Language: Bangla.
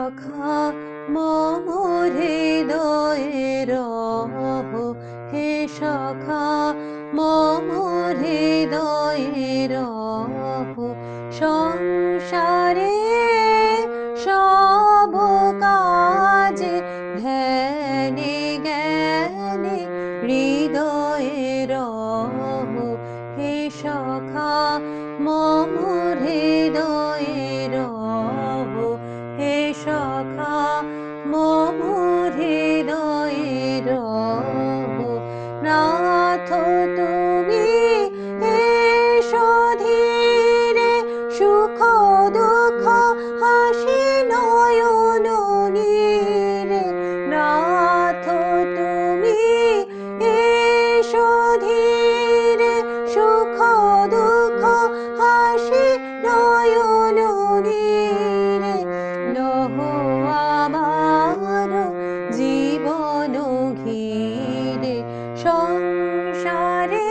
সখা মম হৃদয়ে রহ, হে সখা মম হৃদয়ে রহ। সংসারে সব কাজে ধ্যানে জ্ঞানে হৃদয়ে রহ, হে সখা মম হৃদয়ে রহ, হে সখা মম হৃদয়ে রহ। নাথ তুমি এসো ধীরে, সুখ দুঃখ হাসি নয়ন নীরে। নাথ তুমি এসো ধীরে, সুখ দুঃখ হাসি নয়ন নীরে। লহ আমার জীবন ঘিরে, সংসারে